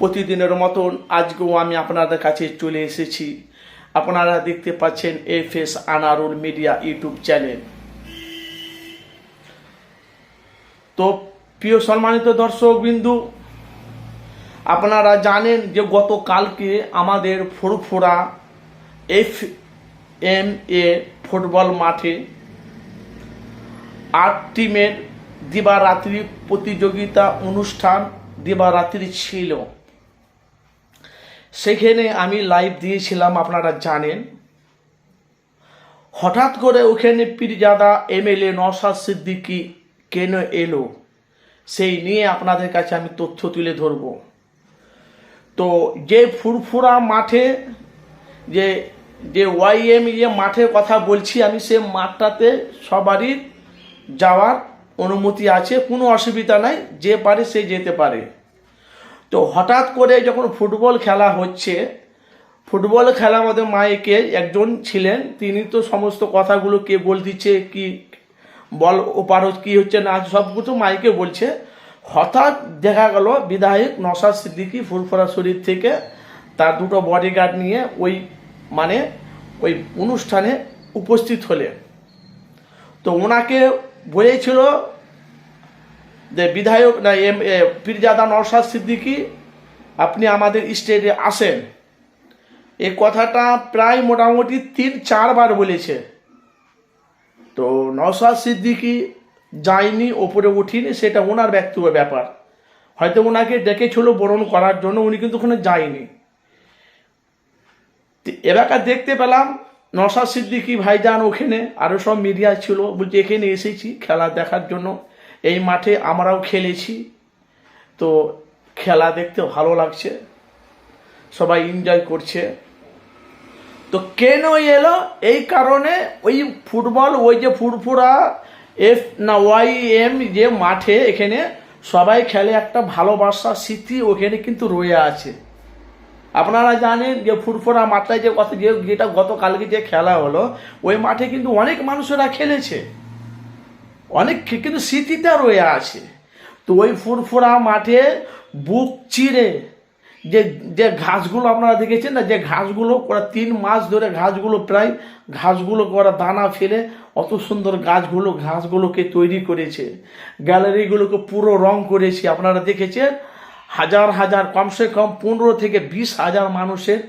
প্রতিদিনের মতন আজকেও আমি আপনাদের কাছে চলে এসেছি। আপনারা দেখতে পাচ্ছেন FS Anarul media YouTube channel. তো প্রিয় সম্মানিত দর্শকবিন্দু, আপনারা জানেন যে গতকালকে আমাদের ফুরফুরা FMA ফুটবল মাঠে 8 টিমের দিবারাত্রি প্রতিযোগিতা অনুষ্ঠান দিবারাত্রি ছিল। সেখানে আমি লাইভ দিয়েছিলাম, আপনারা জানেন। হঠাৎ করে ওখানে পীরজাদা MLA নওশাদ সিদ্দিকী কেন এলো, সেই নিয়ে আপনাদের কাছে আমি তথ্য তুলে ধরব। তো যে ফুরফুরা মাঠে যে YMA মাঠের কথা বলছি আমি, সে মাঠটাতে সবারই যাওয়ার অনুমতি আছে, কোনো অসুবিধা নাই, যে পারে সে যেতে পারে। তো হঠাৎ করে যখন ফুটবল খেলা হচ্ছে, ফুটবল খেলার মধ্যে মাইকে একজন ছিলেন, তিনি তো সমস্ত কথাগুলো কে বল দিচ্ছে, কি বল ওপার কি হচ্ছে না সব কিছু মাইকে বলছে। হঠাৎ দেখা গেল বিধায়ক নওশাদ সিদ্দিকী ফুরফুরা শরীফ থেকে তার দুটো বডিগার্ড নিয়ে ওই অনুষ্ঠানে উপস্থিত হলেন। তো ওনাকে বলেছিল যে বিধায়ক না পীরজাদা নওশাদ সিদ্দিকী, আপনি আমাদের স্টেজে আসেন। এই কথাটা প্রায় মোটামুটি 3-4 বার বলেছে। তো নওশাদ সিদ্দিকী যায়নি, ওপরে উঠিনি, সেটা ওনার ব্যক্তিগত ব্যাপার। হয়তো ওনাকে ডেকেছিল বরণ করার জন্য, উনি কিন্তু ওখানে যায়নি। এলাকা দেখতে পেলাম নওশাদ সিদ্দিকী ভাইজান ওখানে, আরও সব মিডিয়া ছিল, বলছে এখানে এসেছি খেলা দেখার জন্য, এই মাঠে আমরাও খেলেছি, তো খেলা দেখতে ভালো লাগছে, সবাই এনজয় করছে। তো কেন এলো, এই কারণে ওই ফুটবল, ওই যে ফুরফুরা YM যে মাঠে এখানে সবাই খেলে, একটা ভালোবাসার স্মৃতি ওখানে কিন্তু রয়ে আছে। আপনারা জানেন যে ফুরফুরা মাঠটায় যে কথা যেটা গতকালকে যে খেলা হলো, ওই মাঠে কিন্তু অনেক মানুষেরা খেলেছে, অনেক কিন্তু স্মৃতিটা রয়ে আছে। তো ওই ফুরফুরা মাঠে বুক চিরে যে ঘাসগুলো আপনারা দেখেছেন না, যে ঘাসগুলো ওরা 3 মাস ধরে ঘাসগুলো ওরা দানা ফেলে অত সুন্দর ঘাসগুলোকে তৈরি করেছে, গ্যালারিগুলোকে পুরো রং করেছে। আপনারা দেখেছেন হাজার কমসে কম 15 থেকে 20 হাজার মানুষের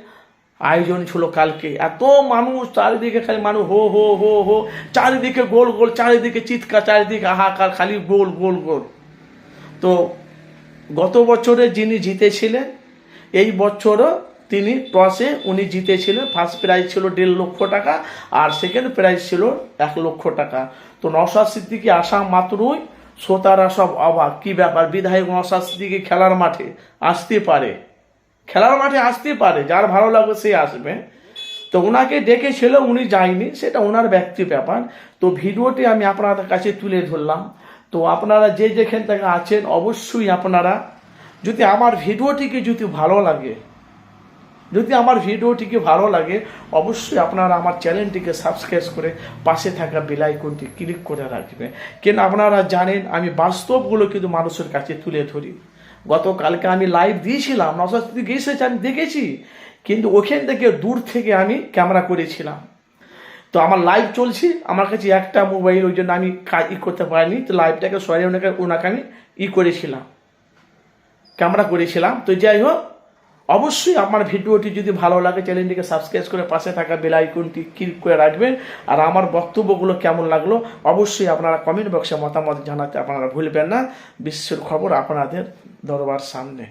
আয়োজন ছিল কালকে। এত মানুষ, চারিদিকে খালি মানুষ, হো হো হো হো, চারিদিকে গোল, চারিদিকে চিৎকার, চারিদিকে হাহাকার, খালি গোল। তো গত বছরে যিনি জিতেছিলেন, এই বছরও তিনি টসে উনি জিতেছিলেন। ফার্স্ট প্রাইজ ছিল 1.5 লক্ষ টাকা, আর সেকেন্ড প্রাইজ ছিল 1 লক্ষ টাকা। তো নওশাদ সিদ্দিকী আসা মাত্রই শ্রোতারা সব অবাক, কি ব্যাপার, বিধায়ক নওশাদ সিদ্দিকী খেলার মাঠে আসতে পারে, যার ভালো লাগবে সে আসবে। তো ওনাকে ডেকেছিল, উনি যায়নি, সেটা ওনার ব্যক্তি ব্যাপার। তো ভিডিওটি আমি আপনাদের কাছে তুলে ধরলাম। তো আপনারা যেখান থেকে আছেন, অবশ্যই আপনারা যদি আমার ভিডিওটিকে ভালো লাগে, অবশ্যই আপনারা আমার চ্যানেলটিকে সাবস্ক্রাইব করে পাশে থাকা বেল আইকনটি ক্লিক করে রাখবেন। কেন আপনারা জানেন আমি বাস্তবগুলো কিন্তু মানুষের কাছে তুলে ধরি। গতকালকে আমি লাইভ দিয়েছিলাম, নওশাদ সিদ্দিকী এসেছে, আমি দেখেছি, কিন্তু ওখান থেকে দূর থেকে আমি ক্যামেরা করেছিলাম। তো আমার লাইভ চলছে, আমার কাছে একটা মোবাইল, ওই জন্য আমি করতে পারিনি। তো লাইভটাকে সরিয়ে ওনাকে আমি ক্যামেরা করেছিলাম। তো যাই হোক, অবশ্যই আমার ভিডিওটি যদি ভালো লাগে, চ্যানেলটিকে সাবস্ক্রাইব করে পাশে থাকা বেল আইকনটি ক্লিক করে রাখবেন। আর আমার বক্তব্যগুলো কেমন লাগলো অবশ্যই আপনারা কমেন্ট বক্সে মতামত জানাতে আপনারা ভুলবেন না। বিশ্বের খবর আপনাদের দরবার সামনে।